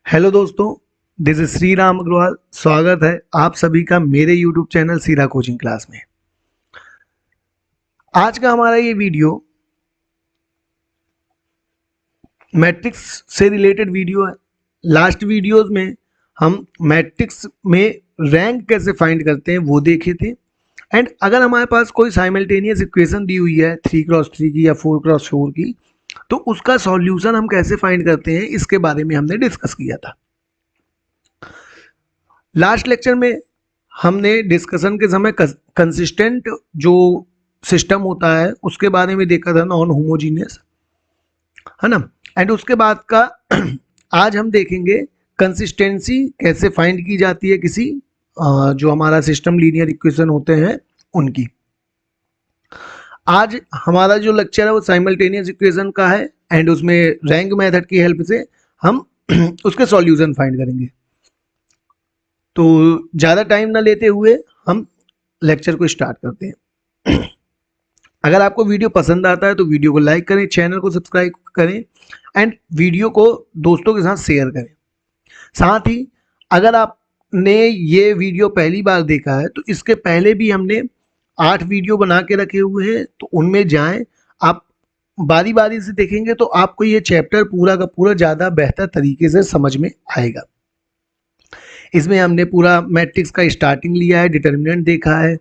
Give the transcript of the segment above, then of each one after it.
Hello दोस्तों, this is Shri Ram Agarwal. स्वागत है आप सभी का मेरे यूट्यूब चैनल सीरा कोचिंग क्लास में। आज का हमारा ये वीडियो मैट्रिक्स से रिलेटेड वीडियो है। लास्ट वीडियोस में हम मैट्रिक्स में रैंक कैसे फाइंड करते हैं वो देखे थे। एंड अगर हमारे पास कोई साइमल्टेनियस इक्वेशन दी हुई है 3x3 की या 4x4 की, तो उसका सॉल्यूशन हम कैसे फाइंड करते हैं इसके बारे में हमने डिस्कस किया था। लास्ट लेक्चर में हमने डिस्कशन के समय कंसिस्टेंट जो सिस्टम होता है उसके बारे में देखा था, नॉन होमोजीनियस, है ना। एंड उसके बाद का आज हम देखेंगे कंसिस्टेंसी कैसे फाइंड की जाती है किसी जो हमारा सिस्टम लीनियर इक्वेशन होते हैं उनकी। आज हमारा जो लेक्चर है वो साइमल्टेनियस इक्वेशन का है एंड उसमें रैंक मेथड की हेल्प से हम उसके सॉल्यूशन फाइंड करेंगे। तो ज़्यादा टाइम ना लेते हुए हम लेक्चर को स्टार्ट करते हैं। अगर आपको वीडियो पसंद आता है तो वीडियो को लाइक करें, चैनल को सब्सक्राइब करें एंड वीडियो को दोस्तों के साथ शेयर करें। साथ ही अगर आपने ये वीडियो पहली बार देखा है तो इसके पहले भी हमने 8 वीडियो बना के रखे हुए हैं, तो उनमें जाएं। आप बारी बारी से देखेंगे तो आपको ये चैप्टर पूरा का पूरा ज़्यादा बेहतर तरीके से समझ में आएगा। इसमें हमने पूरा मैट्रिक्स का स्टार्टिंग लिया है, डिटर्मिनेंट देखा है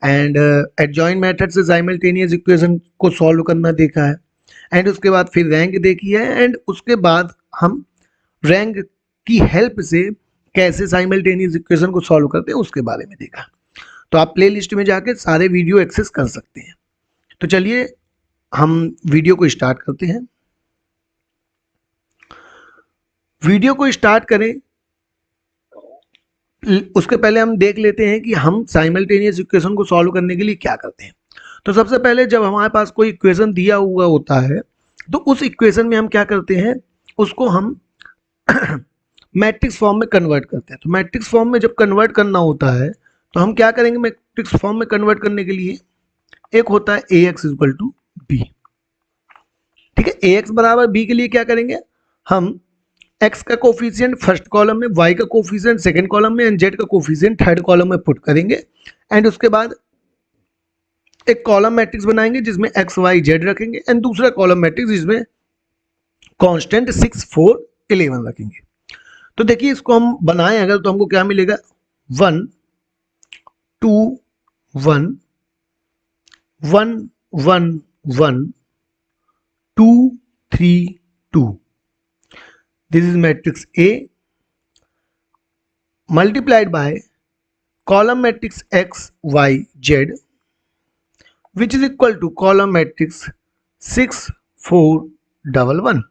एंड एडजॉइंट मेथड से साइमल्टेनियस इक्वेशन को सॉल्व करना देखा है एंड उसके बाद फिर रैंक देखी है एंड उसके बाद हम रैंक की हेल्प से कैसे साइमल्टेनियस इक्वेशन को सॉल्व करते हैं उसके बारे में देखा। तो आप प्ले लिस्ट में जाके सारे वीडियो एक्सेस कर सकते हैं। तो चलिए हम वीडियो को स्टार्ट करते हैं। वीडियो को स्टार्ट करें उसके पहले हम देख लेते हैं कि हम साइमल्टेनियस इक्वेशन को सॉल्व करने के लिए क्या करते हैं। तो सबसे पहले जब हमारे पास कोई इक्वेशन दिया हुआ होता है तो उस इक्वेशन में हम क्या करते हैं, उसको हम मैट्रिक्स फॉर्म में कन्वर्ट करते हैं। तो मैट्रिक्स फॉर्म में जब कन्वर्ट करना होता है तो हम क्या करेंगे, मैट्रिक्स फॉर्म में कन्वर्ट करने के लिए एक होता है A X equal to B. ठीक है, ए एक्स बराबर बी के लिए क्या करेंगे, हम x का कोफिशिएंट फर्स्ट कॉलम में, y का कोफिशिएंट सेकंड कॉलम में एंड z का कोफिशिएंट थर्ड कॉलम में पुट करेंगे एंड उसके बाद एक कॉलम मैट्रिक्स बनाएंगे जिसमें x y z रखेंगे एंड दूसरा कॉलम मैट्रिक्स जिसमें कांस्टेंट 6 4 11 रखेंगे। तो देखिए इसको हम बनाएं अगर तो हमको क्या मिलेगा, 1 2 1 1 1 1 2 3 2। This is matrix A multiplied by column matrix X, Y, Z, which is equal to column matrix 6 4 1 1.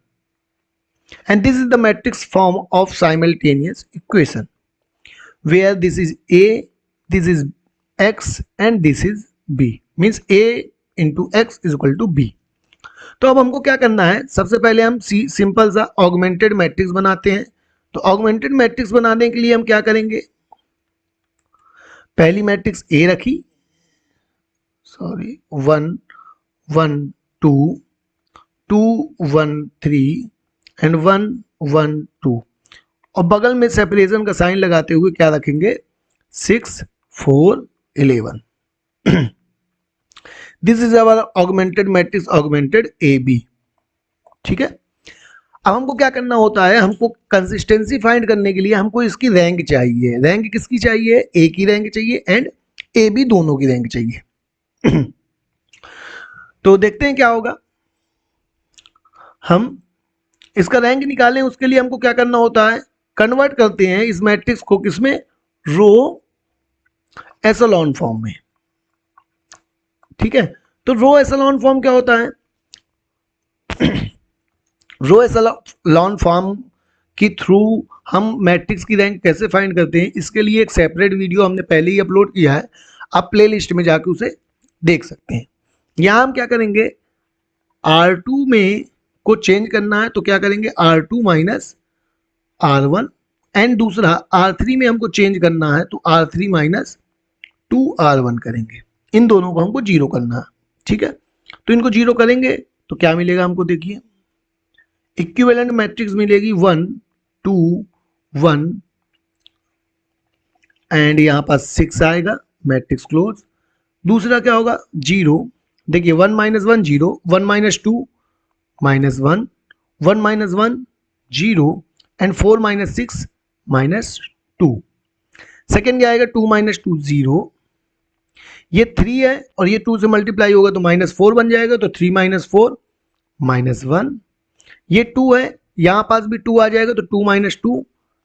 And this is the matrix form of simultaneous equation where this is A, this is X and this is B, means A into X is equal to B. तो अब हमको क्या करना है, सबसे पहले हम simple सा ऑगमेंटेड मैट्रिक्स बनाते हैं। तो ऑगमेंटेड मैट्रिक्स बनाने के लिए हम क्या करेंगे, पहली मैट्रिक्स ए रखी, 1 1 2 2 1 3 एंड 1 1 2 और बगल में सेपरेशन का साइन लगाते हुए क्या रखेंगे, 6 4 11। This is our augmented matrix, augmented A B. ठीक है, अब हमको क्या करना होता है, हमको कंसिस्टेंसी फाइंड करने के लिए हमको इसकी रैंक चाहिए। रैंक किसकी चाहिए, ए की रैंक चाहिए एंड ए बी दोनों की रैंक चाहिए। तो देखते हैं क्या होगा, हम इसका रैंक निकालें उसके लिए हमको क्या करना होता है, कन्वर्ट करते हैं इस मैट्रिक्स को किसमें, रो एशेलॉन फॉर्म में। ठीक है, तो रो एशेलॉन फॉर्म क्या होता है, रो एशेलॉन फॉर्म की थ्रू हम मैट्रिक्स की रैंक कैसे फाइंड करते हैं, इसके लिए एक सेपरेट वीडियो हमने पहले ही अपलोड किया है, आप प्ले लिस्ट में जाकर उसे देख सकते हैं। यहाँ हम क्या करेंगे, R2 में को चेंज करना है तो क्या करेंगे, R2 माइनस R1 एंड दूसरा R3 में हमको चेंज करना है तो R3 माइनस 2R1 करेंगे। इन दोनों को हमको जीरो करना है। ठीक है, तो इनको जीरो करेंगे तो क्या मिलेगा हमको, देखिए इक्विवेलेंट मैट्रिक्स मिलेगी 1 2 1 एंड यहाँ पास 6 आएगा, मैट्रिक्स क्लोज। दूसरा क्या होगा 0, देखिए 1 minus 1 0, 1 minus 2 minus 1, 1 minus 1 0 and 4 minus 6 minus 2। Second क्या आएगा 2 माइनस 2 0, ये 3 है और ये 2 से मल्टीप्लाई होगा तो माइनस 4 बन जाएगा, तो 3 माइनस 4 माइनस 1। ये 2 है, यहां पास भी 2 आ जाएगा तो 2 माइनस 2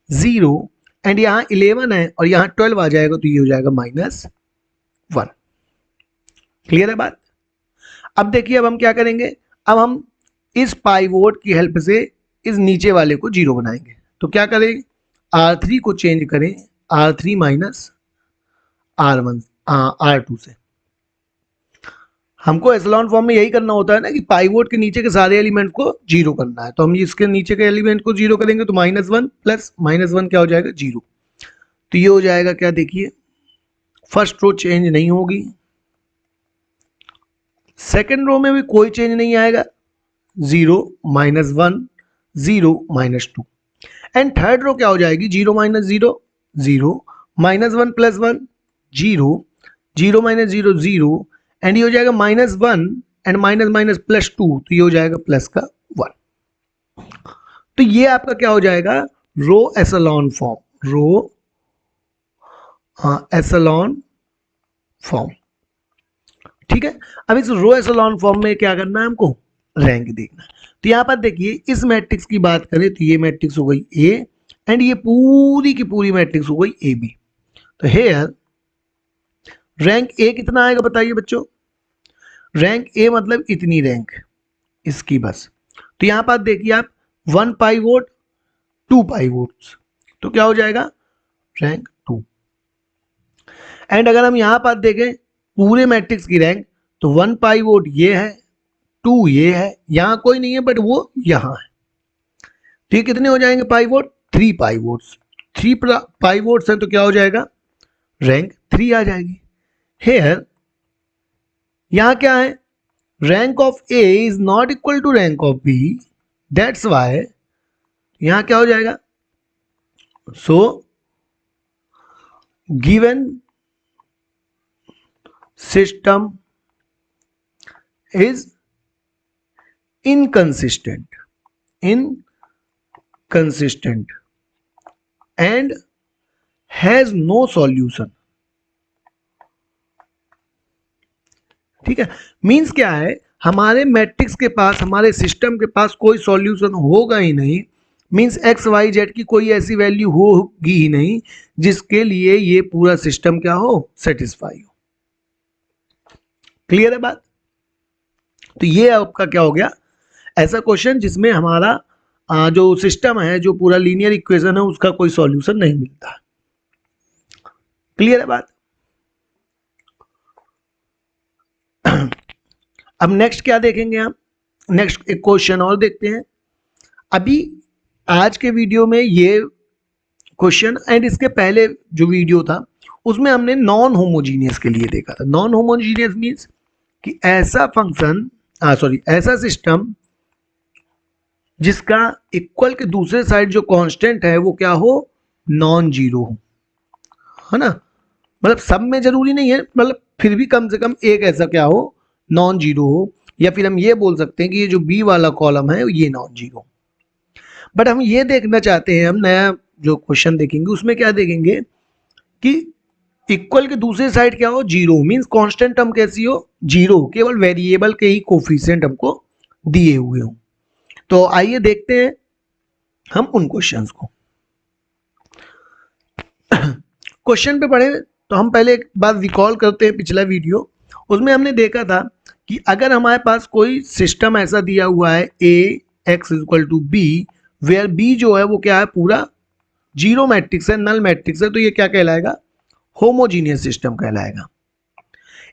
0 एंड यहाँ 11 है और यहाँ 12 आ जाएगा तो ये हो जाएगा माइनस 1। क्लियर है बात? अब देखिए अब हम क्या करेंगे, अब हम इस पाइवोट की हेल्प से इस नीचे वाले को 0 बनाएंगे। तो क्या करें, R3 को चेंज करें R3 माइनस R1 R2 से। हमको एसलॉन फॉर्म में यही करना होता है ना कि पाइवोट के नीचे के सारे एलिमेंट को 0 करना है। तो हम इसके नीचे के एलिमेंट को 0 करेंगे तो -1 प्लस -1 क्या हो जाएगा 0। तो ये हो जाएगा क्या, देखिए फर्स्ट रो चेंज नहीं होगी, सेकेंड रो में भी कोई चेंज नहीं आएगा, 0 -1 0 -2 एंड थर्ड रो क्या हो जाएगी 0 माइनस 0 0 -1 प्लस 1 0 0 माइनस 0 0 एंड ये हो जाएगा -1 एंड माइनस माइनस प्लस 2 तो ये हो जाएगा प्लस का 1। तो ये आपका क्या हो जाएगा रो एसलॉन फॉर्म, रो एसलॉन फॉर्म। ठीक है, अब इस रो एसलॉन फॉर्म में क्या करना है हमको, रैंक देखना है। तो यहां पर देखिए इस मैट्रिक्स की बात करें तो ये मैट्रिक्स हो गई ए एंड ये पूरी की पूरी मैट्रिक्स हो गई ए बी। तो हेयर रैंक ए कितना आएगा बताइए बच्चों, रैंक ए मतलब इतनी रैंक इसकी बस। तो यहां पर देखिए आप 1 पाइवोट 2 पाइवोट्स तो क्या हो जाएगा रैंक 2। एंड अगर हम यहां पर देखें पूरे मैट्रिक्स की रैंक तो 1 पाइवोट ये है, 2 ये है, यहां कोई नहीं है बट वो यहां है। तो ये कितने हो जाएंगे पाइवोट, 3 पाइवोट्स, 3 पाइवोट्स हैं तो क्या हो जाएगा रैंक 3 आ जाएगी। हेयर यहां क्या है, rank of A is not equal to rank of B, that's why यहां क्या हो जाएगा, so given system is inconsistent and has no solution। ठीक है, मींस क्या है, हमारे मैट्रिक्स के पास हमारे सिस्टम के पास कोई सॉल्यूशन होगा ही नहीं, मींस एक्स वाई जेड की कोई ऐसी वैल्यू होगी ही नहीं जिसके लिए ये पूरा सिस्टम क्या हो सेटिस्फाई हो। क्लियर है बात? तो ये आपका क्या हो गया ऐसा क्वेश्चन जिसमें हमारा जो सिस्टम है, जो पूरा लीनियर इक्वेशन है, उसका कोई सॉल्यूशन नहीं मिलता। क्लियर है बात? अब नेक्स्ट क्या देखेंगे हम, नेक्स्ट एक क्वेश्चन और देखते हैं। अभी आज के वीडियो में ये क्वेश्चन एंड इसके पहले जो वीडियो था उसमें हमने नॉन होमोजीनियस के लिए देखा था। नॉन होमोजीनियस मीन्स कि ऐसा फंक्शन ऐसा सिस्टम जिसका इक्वल के दूसरे साइड जो कांस्टेंट है वो क्या हो, नॉन जीरो हो, है ना। मतलब सब में जरूरी नहीं है, मतलब फिर भी कम से कम एक ऐसा क्या हो नॉन जीरो हो, या फिर हम ये बोल सकते हैं कि ये जो बी वाला कॉलम है ये नॉन जीरो। बट हम ये देखना चाहते हैं, हम नया जो क्वेश्चन देखेंगे उसमें क्या देखेंगे कि इक्वल के दूसरे साइड क्या हो जीरो, मींस कांस्टेंट टर्म कैसी हो जीरो, केवल वेरिएबल के ही कोफिशिएंट हमको दिए हुए हो। तो आइए देखते हैं हम उन क्वेश्चंस को। क्वेश्चन पे पढ़े तो हम पहले एक बात रिकॉल करते हैं, पिछला वीडियो उसमें हमने देखा था कि अगर हमारे पास कोई सिस्टम ऐसा दिया हुआ है A X equal to B, where B जो है वो क्या है पूरा जीरो मैट्रिक्स है, नल मैट्रिक्स है, तो ये क्या कहलाएगा होमोजीनियस सिस्टम कहलाएगा।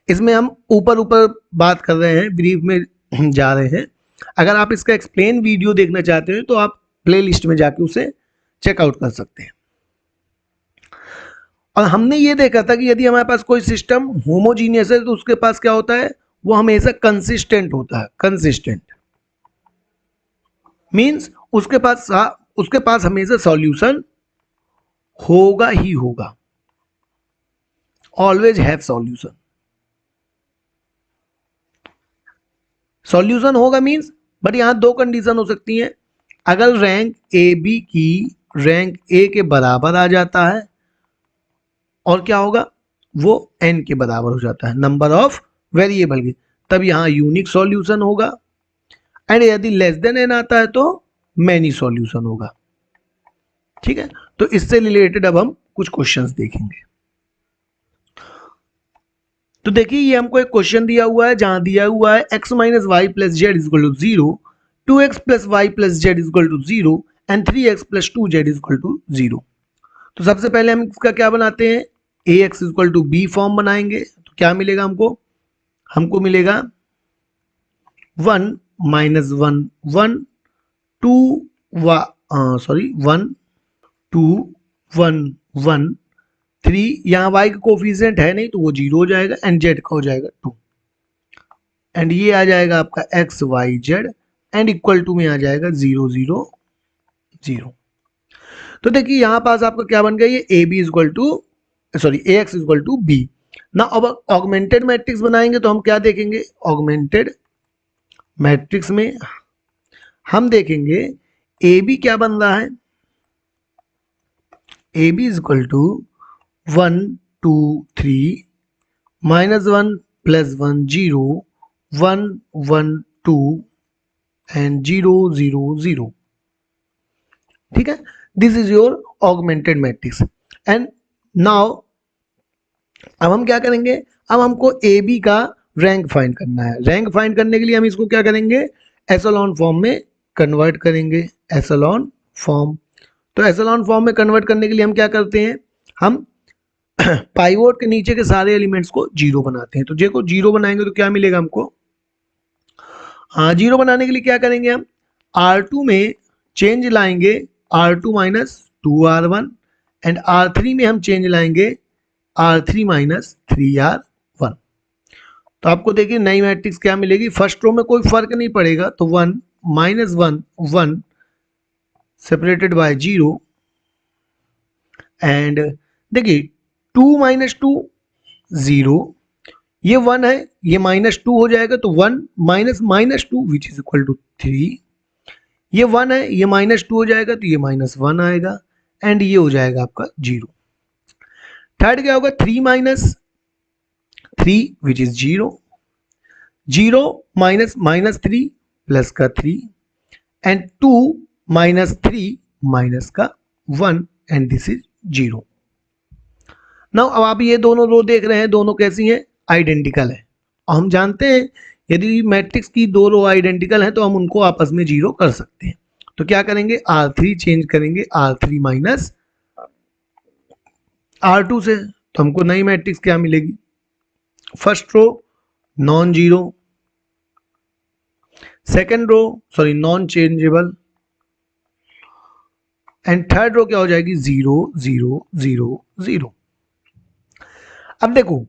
इसमें हम ऊपर ऊपर बात कर रहे हैं, ब्रीफ में जा रहे हैं। अगर आप इसका एक्सप्लेन वीडियो देखना चाहते हैं तो आप प्लेलिस्ट में जाके उसे चेकआउट कर सकते हैं। और हमने ये देखा था कि यदि हमारे पास कोई सिस्टम होमोजीनियस है तो उसके पास क्या होता है, वो हमेशा कंसिस्टेंट होता है। कंसिस्टेंट मींस उसके पास हमेशा सॉल्यूशन होगा ही होगा, ऑलवेज हैव सॉल्यूशन। सॉल्यूशन होगा मींस, बट यहां दो कंडीशन हो सकती हैं। अगर रैंक ए बी की रैंक ए के बराबर आ जाता है, और क्या होगा, वो एन के बराबर हो जाता है नंबर ऑफ वेरिएबल के, तब यहां यूनिक सॉल्यूशन होगा। एंड यदि लेस देन एन आता है तो मैनी सॉल्यूशन होगा। ठीक है, तो इससे रिलेटेड अब हम कुछ क्वेश्चंस देखेंगे। तो देखिए, ये हमको एक क्वेश्चन दिया हुआ है, जहां दिया हुआ है x minus Y plus Z is equal to 0, 2x plus Y plus Z is equal to 0 and 3x plus 2z is equal to 0। तो सबसे पहले हम इसका क्या बनाते हैं, ax is equal to B form बनाएंगे। तो क्या मिलेगा हमको, हमको मिलेगा 1 माइनस 1 1 2 सॉरी 1 2 1 1 3, यहाँ y का कोफिशिएंट है नहीं तो वो 0 हो जाएगा, एंड z का हो जाएगा 2, एंड ये आ जाएगा आपका X Y Z, and equal to में आ जाएगा 0 0 0। तो देखिए यहां पास आपका क्या बन गया, ये A B equal to sorry A X equal to B ना। अब ऑगमेंटेड मैट्रिक्स बनाएंगे तो हम क्या देखेंगे, ऑगमेंटेड मैट्रिक्स में हम देखेंगे ए बी क्या बन रहा है, A B equal to 1 2 3 minus 1 plus 1 0 1 1 2 and 0 0 0। ठीक है, this is your augmented matrix. And now अब हम क्या करेंगे, अब हमको ए बी का रैंक फाइंड करना है। रैंक फाइंड करने के लिए हम इसको क्या करेंगे, एसोलॉन फॉर्म में कन्वर्ट करेंगे, एसोलॉन फॉर्म। तो एसोलॉन फॉर्म में कन्वर्ट करने के लिए हम क्या करते हैं, हम पाइवोट के नीचे के सारे एलिमेंट्स को जीरो बनाते हैं। तो जे को जीरो बनाएंगे तो क्या मिलेगा हमको, जीरो बनाने के लिए क्या करेंगे, हम R2 में चेंज लाएंगे R2 minus 2R1, and R3 में हम चेंज लाएंगे R3 माइनस 3R1। तो आपको देखिए नई मैट्रिक्स क्या मिलेगी, फर्स्ट रो में कोई फर्क नहीं पड़ेगा, तो 1 माइनस 1 1 सेपरेटेड बाय 0, एंड देखिए 2 माइनस 2 0, ये 1 है, ये माइनस 2 हो जाएगा, तो 1 minus minus 2 which is equal to 3, ये 1 है, ये माइनस 2 हो जाएगा तो ये माइनस 1 आएगा, एंड ये हो जाएगा आपका 0। थर्ड क्या होगा, 3 minus 3 which is 0, 0 minus minus 3 plus का 3, एंड 2 माइनस 3 माइनस का 1, एंड दिस इज 0। नाउ अब आप ये दोनों रो देख रहे हैं, दोनों कैसी हैं, आइडेंटिकल है। और हम जानते हैं यदि मैट्रिक्स की दो रो आइडेंटिकल है तो हम उनको आपस में जीरो कर सकते हैं। तो क्या करेंगे, R3 चेंज करेंगे R3 माइनस R2 से, तो हमको नई मैट्रिक्स क्या मिलेगी, first row non zero, second row sorry non changeable, and third row क्या हो जाएगी 0 0 0 0। अब देखो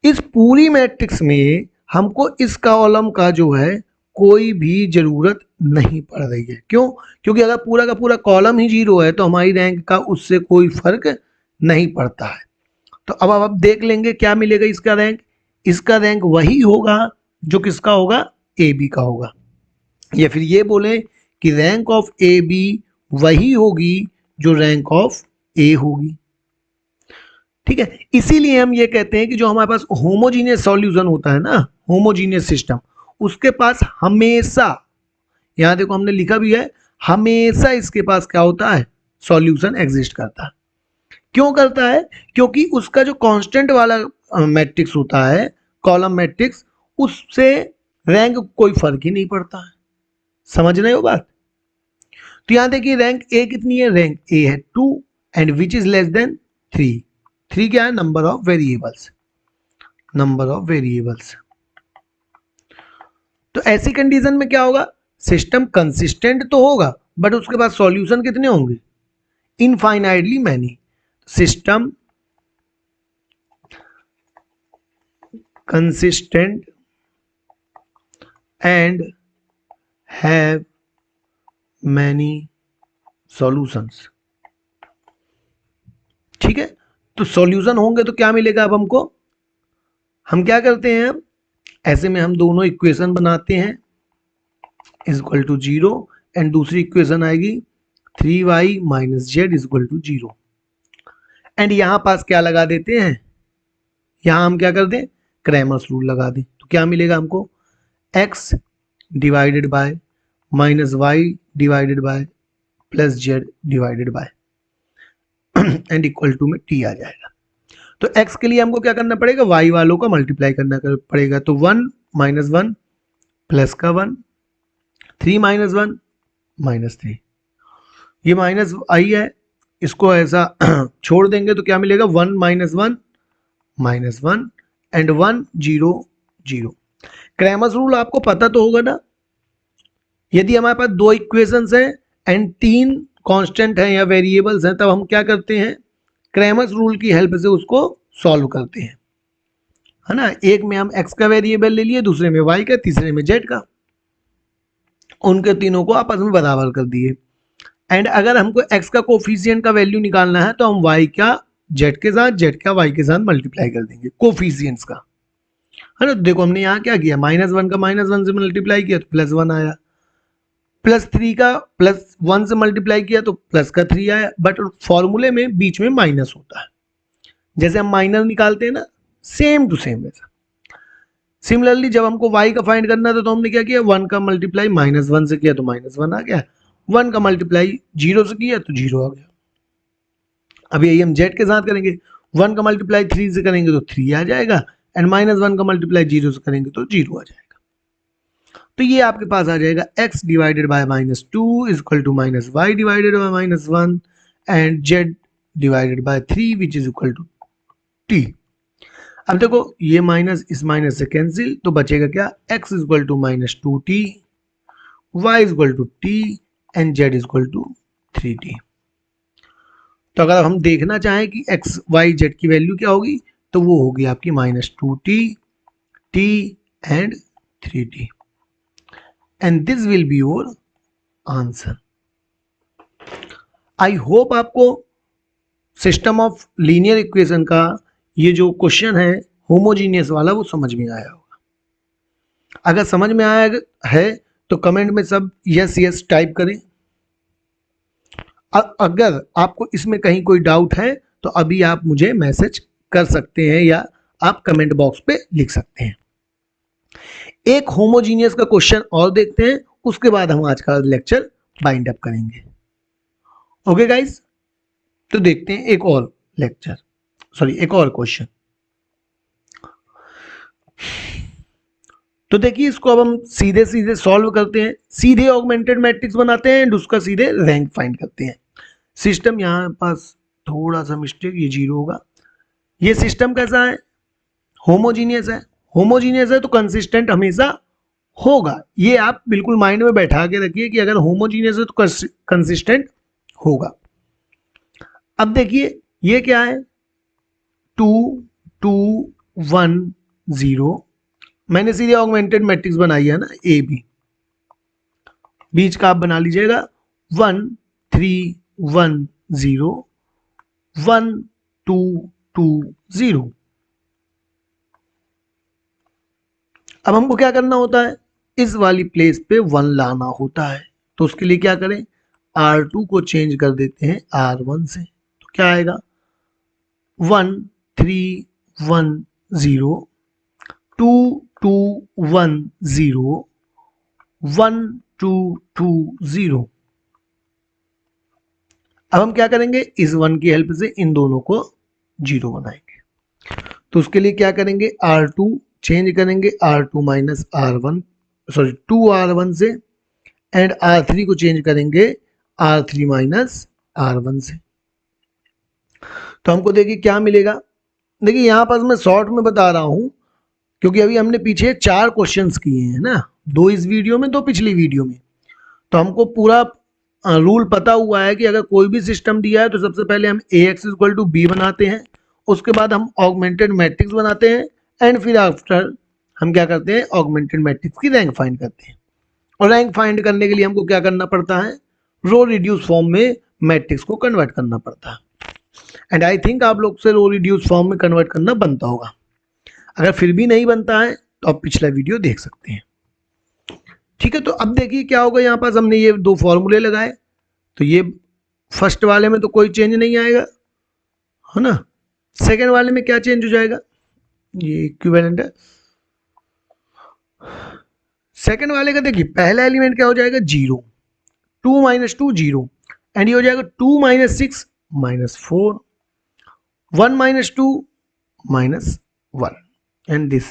इस पूरी मैट्रिक्स में हमको इस कॉलम का जो है कोई भी जरूरत नहीं पड़ रही है। क्यों, क्योंकि अगर पूरा का पूरा कॉलम ही जीरो है तो हमारी रैंक का उससे कोई फर्क नहीं पड़ता है। तो अब आप देख लेंगे क्या मिलेगा इसका रैंक, इसका रैंक वही होगा जो किसका होगा, ए बी का होगा, या फिर ये बोले कि रैंक ऑफ ए बी वही होगी जो रैंक ऑफ ए होगी। ठीक है, इसीलिए हम ये कहते हैं कि जो हमारे पास होमोजीनियस सॉल्यूशन होता है ना, होमोजीनियस सिस्टम, उसके पास हमेशा, यहां देखो हमने लिखा भी है, हमेशा इसके पास क्या होता है, सॉल्यूशन एग्जिस्ट करता है। क्यों करता है, क्योंकि उसका जो कांस्टेंट वाला मैट्रिक्स होता है, कॉलम मैट्रिक्स, उससे रैंक कोई फर्क ही नहीं पड़ता है। समझ रहे हो बात। तो यहां देखिए रैंक ए कितनी है, रैंक ए है 2, and which is less than 3। 3 क्या है, number of variables, number of variables. तो ऐसी कंडीशन में क्या होगा, सिस्टम कंसिस्टेंट तो होगा बट उसके पास सॉल्यूशन कितने होंगे, infinitely many. System consistent and have many solutions. ठीक है, तो सॉल्यूशन होंगे तो क्या मिलेगा अब हमको, हम क्या करते हैं अब ऐसे में हम दोनों इक्वेशन बनाते हैं इज इक्वल टू 0 एंड दूसरी इक्वेशन आएगी 3y minus Z is equal to 0 and यहां पास क्या लगा देते हैं, यहां हम क्या कर दें क्रैमर्स रूल लगा दें, तो क्या मिलेगा हमको x divided by minus Y divided by plus Z divided by and equal to में t आ जाएगा। तो x के लिए हमको क्या करना पड़ेगा, y वालों का मल्टीप्लाई करना पड़ेगा, तो 1 माइनस 1 प्लस का 1 3 माइनस 1 माइनस 3, ये माइनस आई है, इसको ऐसा छोड़ देंगे तो क्या मिलेगा 1 minus 1 minus 1 and 1 0 0। Cramer's rule आपको पता तो होगा ना, यदि हमारे पास दो इक्वेशंस हैं एंड 3 कांस्टेंट हैं या वेरिएबल्स हैं, तब हम क्या करते हैं क्रैमर्स रूल की हेल्प से उसको सॉल्व करते हैं, है ना। एक में हम x का वेरिएबल ले लिए, दूसरे में y का, तीसरे में z का, उनके तीनों को आपस में बराबर कर दिए एंड अगर हमको x का कोफिशिएंट का वैल्यू निकालना है तो हम y का z के साथ, z का y के साथ मल्टीप्लाई कर देंगे कोफिशिएंट्स का, है ना। देखो हमने यहाँ क्या किया, माइनस 1 का माइनस 1 से मल्टीप्लाई किया तो प्लस 1 आया, प्लस 3 का प्लस 1 से मल्टीप्लाई किया तो प्लस का 3 आया, बट फॉर्मूले में बीच में माइनस होता है, जैसे हम माइनस निकालते हैं ना, सेम टू सेम वैसा। सिमिलरली जब हमको y का फाइंड करना था तो हमने क्या किया, 1 का मल्टीप्लाई माइनस 1 से किया तो माइनस 1 आ गया, 1 का मल्टीप्लाई 0 से किया तो 0 आ गया। अब यही हम z के साथ करेंगे, 1 का मल्टीप्लाई 3 से करेंगे तो 3 आ जाएगा एंड माइनस 1 का मल्टीप्लाई 0 से करेंगे तो 0 आ जाएगा। तो ये आपके पास आ जाएगा x divided by minus 2 is equal to minus Y divided by minus 1 and z divided by 3 which is equal to t। अब देखो ये माइनस इस माइनस से कैंसिल, तो बचेगा क्या, x is equal to minus 2t, y is equal to t and z is equal to 3t। तो अगर हम देखना चाहें कि x y z की वैल्यू क्या होगी तो वो होगी आपकी minus 2t t and 3t and this will be your answer. I hope आपको सिस्टम ऑफ लीनियर इक्वेशन का ये जो क्वेश्चन है होमोजीनियस वाला वो समझ में आया होगा। अगर समझ में आया है तो कमेंट में सब यस यस टाइप करें। अगर आपको इसमें कहीं कोई डाउट है तो अभी आप मुझे मैसेज कर सकते हैं या आप कमेंट बॉक्स पे लिख सकते हैं। एक होमोजीनियस का क्वेश्चन और देखते हैं, उसके बाद हम आज का लेक्चर बाइंड अप करेंगे। ओके गाइस, तो देखते हैं एक और लेक्चर, सॉरी एक और क्वेश्चन। तो देखिए इसको अब हम सीधे सीधे सॉल्व करते हैं, सीधे ऑगमेंटेड मैट्रिक्स बनाते हैं एंड उसका सीधे रैंक फाइंड करते हैं। सिस्टम यहाँ पास थोड़ा सा मिस्टेक, ये 0 होगा। ये सिस्टम कैसा है, होमोजीनियस है, होमोजीनियस है तो कंसिस्टेंट हमेशा होगा, ये आप बिल्कुल माइंड में बैठा के रखिए कि अगर होमोजीनियस है तो कंसिस्टेंट होगा। अब देखिए ये क्या है, 2 2 1 0, मैंने सीधे ऑगमेंटेड मैट्रिक्स बनाई है ना, ए बी, बीच का आप बना लीजिएगा 1 3 1 0 1 2 2 0। अब हमको क्या करना होता है, इस वाली प्लेस पे 1 लाना होता है, तो उसके लिए क्या करें, R2 को चेंज कर देते हैं R1 से, तो क्या आएगा 1 3 1 0 2 2 1 0 1 2 2 0। अब हम क्या करेंगे, इस 1 की हेल्प से इन दोनों को 0 बनाएंगे, तो उसके लिए क्या करेंगे, R2 चेंज करेंगे R2 minus R1, sorry 2R1 से एंड R3 को चेंज करेंगे R3 माइनस R1 से। तो हमको देखिए क्या मिलेगा, देखिए यहाँ पर मैं शॉर्ट में बता रहा हूँ क्योंकि अभी हमने पीछे 4 क्वेश्चंस किए हैं ना, 2 इस वीडियो में 2 पिछली वीडियो में, तो हमको पूरा रूल पता हुआ है कि अगर कोई भी सिस्टम दिया है तो सबसे पहले हम Ax इक्वल टू बी बनाते हैं, उसके बाद हम ऑगमेंटेड मैट्रिक्स बनाते हैं एंड फिर आफ्टर हम क्या करते हैं, ऑगमेंटेड मैट्रिक्स की रैंक फाइंड करते हैं। और रैंक फाइंड करने के लिए हमको क्या करना पड़ता है, रो रिड्यूस फॉर्म में मैट्रिक्स को कन्वर्ट करना पड़ता है एंड आई थिंक आप लोग से रो रिड्यूस फॉर्म में कन्वर्ट करना बनता होगा। अगर फिर भी नहीं बनता है तो आप पिछला वीडियो देख सकते हैं। ठीक है, तो अब देखिए क्या होगा, यहाँ पास हमने ये दो फॉर्मूले लगाए, तो ये फर्स्ट वाले में तो कोई चेंज नहीं आएगा, है ना। सेकेंड वाले में क्या चेंज हो जाएगा, ये इक्विवेलेंट है। सेकेंड वाले का देखिए पहला एलिमेंट क्या हो जाएगा, 0, 2 - 2 0, एंड ये हो जाएगा 2 - 6 -4, 1 - 2 -1, एंड दिस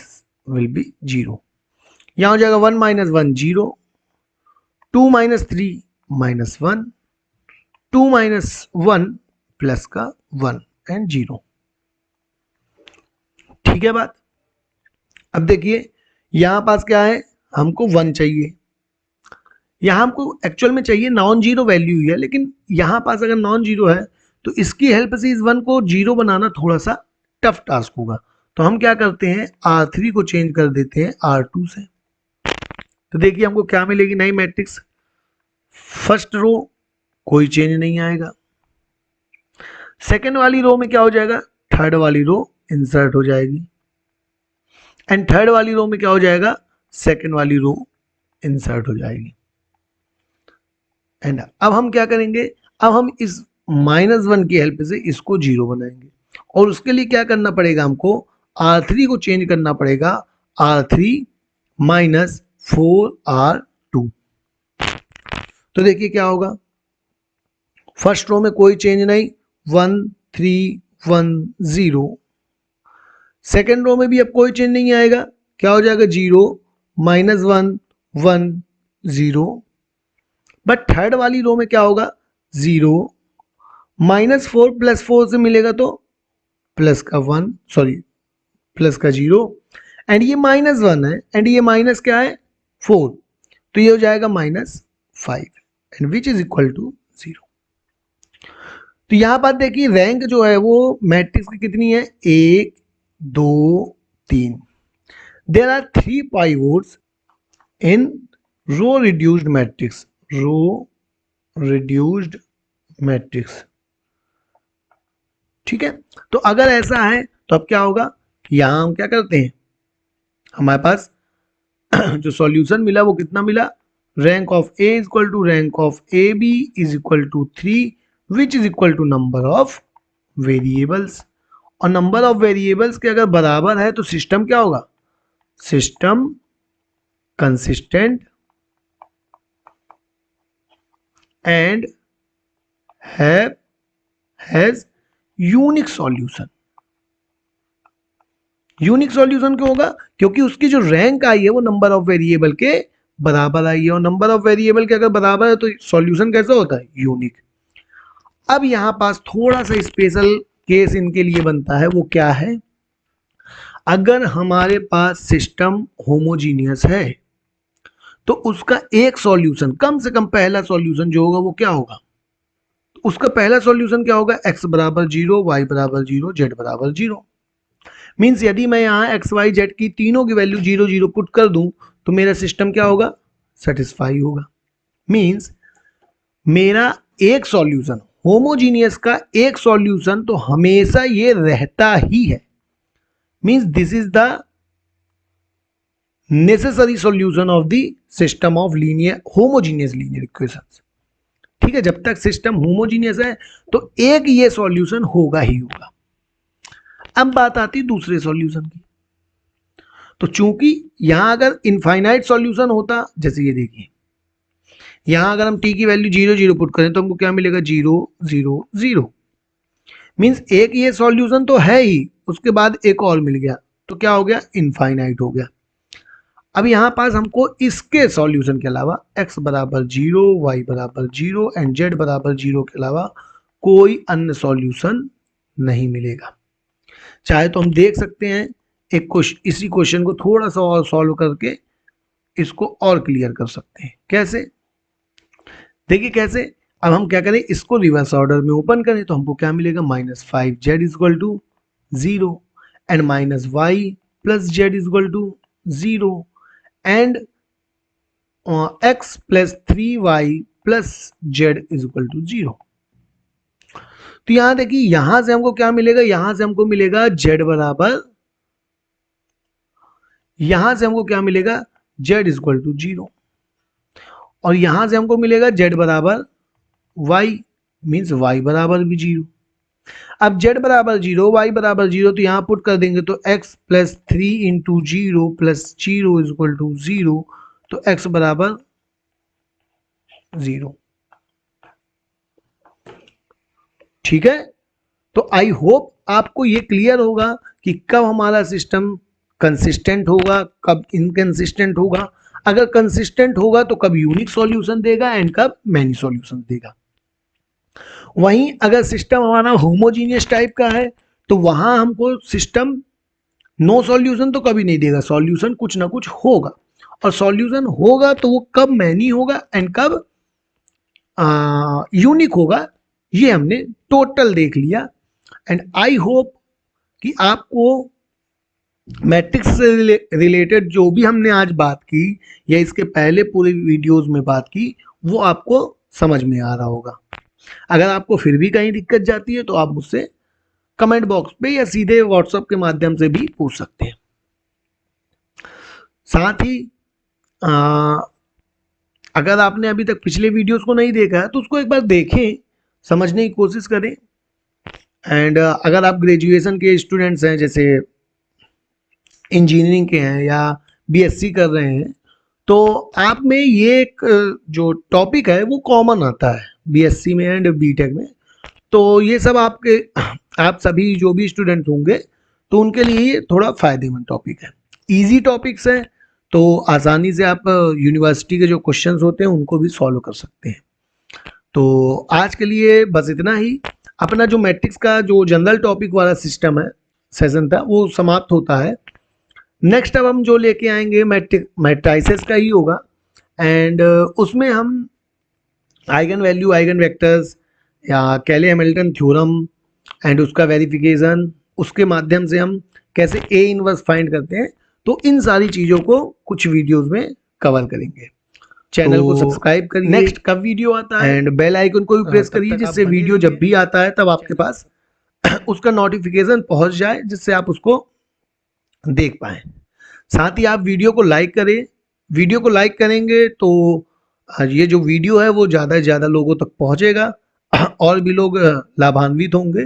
विल बी 0। यहाँ हो जाएगा 1 - 1 0, 2 - 3 -1, 2 - 1 प्लस का 1 एंड 0। ठीक है बात। अब देखिए यहां पास क्या है, हमको 1 चाहिए, यहां हमको एक्चुअल में चाहिए नॉन जीरो वैल्यू ही है, लेकिन यहां पास अगर नॉन जीरो है तो इसकी हेल्प से इस 1 को जीरो बनाना थोड़ा सा टफ टास्क होगा। तो हम क्या करते हैं, R3 को चेंज कर देते हैं R2 से। तो देखिए हमको क्या मिलेगी, नई मैट्रिक्स। फर्स्ट रो कोई चेंज नहीं आएगा, सेकेंड वाली रो में क्या हो जाएगा, थर्ड वाली रो इंसर्ट हो जाएगी, एंड थर्ड वाली रो में क्या हो जाएगा, सेकेंड वाली रो इंसर्ट हो जाएगी। एंड अब हम क्या करेंगे, अब हम इस -1 की हेल्प से इसको 0 बनाएंगे, और उसके लिए क्या करना पड़ेगा, हमको R3 को चेंज करना पड़ेगा, R3 - 4R2। तो देखिए क्या होगा, फर्स्ट रो में कोई चेंज नहीं, 1 3 1 0, सेकेंड रो में भी अब कोई चेंज नहीं आएगा, क्या हो जाएगा, 0 -1 1 0, बट थर्ड वाली रो में क्या होगा, 0 -4 + 4 से मिलेगा तो प्लस का 1, सॉरी प्लस का 0, एंड ये -1 है, एंड ये माइनस क्या है, 4, तो ये हो जाएगा -5, and which is equal to 0। तो यहां पर देखिए रैंक जो है वो मैट्रिक्स की कितनी है, 1 2 3। There are 3 pivots in row reduced matrix, row reduced matrix. ठीक है, तो अगर ऐसा है तो अब क्या होगा, यहां हम क्या करते हैं, हमारे पास जो सॉल्यूशन मिला वो कितना मिला, rank of A is equal to rank of A B is equal to 3, which is equal to number of variables. और नंबर ऑफ वेरिएबल्स के अगर बराबर है तो सिस्टम क्या होगा, system consistent and has unique solution. Unique solution क्यों होगा, क्योंकि उसकी जो रैंक आई है वो नंबर ऑफ वेरिएबल के बराबर आई है, और नंबर ऑफ वेरिएबल के अगर बराबर है तो सॉल्यूशन कैसा होता है, यूनिक। अब यहां पास थोड़ा सा स्पेशल केस इनके लिए बनता है, वो क्या है, अगर हमारे पास सिस्टम होमोजीनियस है तो उसका एक सॉल्यूशन, कम से कम पहला सॉल्यूशन जो होगा वो क्या होगा, उसका पहला सॉल्यूशन क्या होगा, x = 0, y = 0, z = 0। मीन्स यदि मैं यहाँ एक्स वाई जेड की तीनों की वैल्यू 0 0 पुट कर दूं तो मेरा सिस्टम क्या होगा, सेटिस्फाई होगा। मीन्स मेरा एक सॉल्यूशन, होमोजीनियस का एक सॉल्यूशन तो हमेशा ये रहता ही है। Means this is the necessary solution of the system of linear homogeneous linear equations. ठीक है, जब तक सिस्टम होमोजीनियस है तो एक ये सॉल्यूशन होगा ही होगा। अब बात आती है दूसरे सॉल्यूशन की। तो चूंकि यहां अगर इनफाइनाइट सॉल्यूशन होता, जैसे ये देखिए यहां अगर हम t की वैल्यू 0 0 पुट करें तो हमको क्या मिलेगा, 0 0 0। मींस एक ये सॉल्यूशन तो है ही, उसके बाद एक और मिल गया तो क्या हो गया, इनफाइनाइट हो गया। अब यहां पास हमको इसके सॉल्यूशन के अलावा x = 0, y = 0 एंड z = 0 के अलावा कोई अन्य सॉल्यूशन नहीं मिलेगा। चाहे तो हम देख सकते हैं एक क्वेश्चन, इसी क्वेश्चन को थोड़ा सा और सॉल्व करके इसको और क्लियर कर सकते हैं। कैसे, देखिए कैसे। अब हम क्या करें, इसको रिवर्स ऑर्डर में ओपन करें तो हमको क्या मिलेगा, -5z = 0 and -y + z = 0 and x + 3y + z = 0। तो यहां देखिए, यहां से हमको क्या मिलेगा, यहां से हमको मिलेगा z बराबर, यहां से हमको क्या मिलेगा, z इक्वल टू 0, और यहां से हमको मिलेगा z बराबर y, मीन्स y बराबर भी 0। अब z बराबर 0, y बराबर 0, तो यहां पुट कर देंगे तो x plus 3 into 0 plus 0 equal to 0, तो x बराबर 0। ठीक है, तो आई होप आपको ये क्लियर होगा कि कब हमारा सिस्टम कंसिस्टेंट होगा, कब इनकंसिस्टेंट होगा। अगर कंसिस्टेंट होगा तो कब यूनिक सॉल्यूशन देगा एंड कब मैनी सॉल्यूशन देगा। वहीं अगर सिस्टम हमारा होमोजीनियस टाइप का है तो वहां हमको सिस्टम नो सॉल्यूशन तो कभी नहीं देगा, सॉल्यूशन कुछ ना कुछ होगा, और सॉल्यूशन होगा तो वो कब मैनी होगा एंड कब यूनिक होगा, ये हमने टोटल देख लिया। एंड आई होप कि आपको मैट्रिक्स से रिलेटेड जो भी हमने आज बात की या इसके पहले पूरे वीडियोस में बात की, वो आपको समझ में आ रहा होगा। अगर आपको फिर भी कहीं दिक्कत जाती है तो आप मुझसे कमेंट बॉक्स पे या सीधे व्हाट्सएप के माध्यम से भी पूछ सकते हैं। साथ ही अगर आपने अभी तक पिछले वीडियोस को नहीं देखा है तो उसको एक बार देखें, समझने की कोशिश करें। एंड अगर आप ग्रेजुएशन के स्टूडेंट्स हैं, जैसे इंजीनियरिंग के हैं या बीएससी कर रहे हैं, तो आप में ये एक जो टॉपिक है वो कॉमन आता है बीएससी में एंड बीटेक में। तो ये सब आप सभी जो भी स्टूडेंट होंगे तो उनके लिए ये थोड़ा फायदेमंद टॉपिक है, इजी टॉपिक्स है, तो आसानी से आप यूनिवर्सिटी के जो क्वेश्चंस होते हैं उनको भी सॉल्व कर सकते हैं। तो आज के लिए बस इतना ही। अपना जो मैट्रिक्स का जो जनरल टॉपिक वाला सिस्टम है सेशन था वो समाप्त होता है। नेक्स्ट अब हम जो लेके आएंगे मैट्राइसेस का ही होगा, एंड उसमें हम आइगन वैल्यू, आइगन वेक्टर्स या कैले हैमिल्टन थ्योरम एंड उसका वेरिफिकेशन, उसके माध्यम से हम कैसे ए इनवर्स फाइंड करते हैं, तो इन सारी चीज़ों को कुछ वीडियोस में कवर करेंगे। चैनल को सब्सक्राइब करिए, नेक्स्ट कब वीडियो आता है एंड बेल आइकन को भी प्रेस करिए, जिससे वीडियो जब भी आता है तब आपके पास उसका नोटिफिकेशन पहुंच जाए, जिससे आप उसको देख पाए। साथ ही आप वीडियो को लाइक करें, वीडियो को लाइक करेंगे तो ये जो वीडियो है वो ज़्यादा से ज़्यादा लोगों तक पहुंचेगा और भी लोग लाभान्वित होंगे।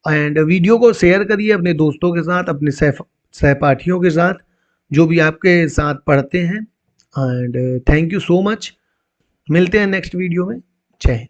एंड वीडियो को शेयर करिए अपने दोस्तों के साथ, अपने सहपाठियों के साथ, जो भी आपके साथ पढ़ते हैं। And thank you so much. मिलते हैं नेक्स्ट वीडियो में। जय हिंद।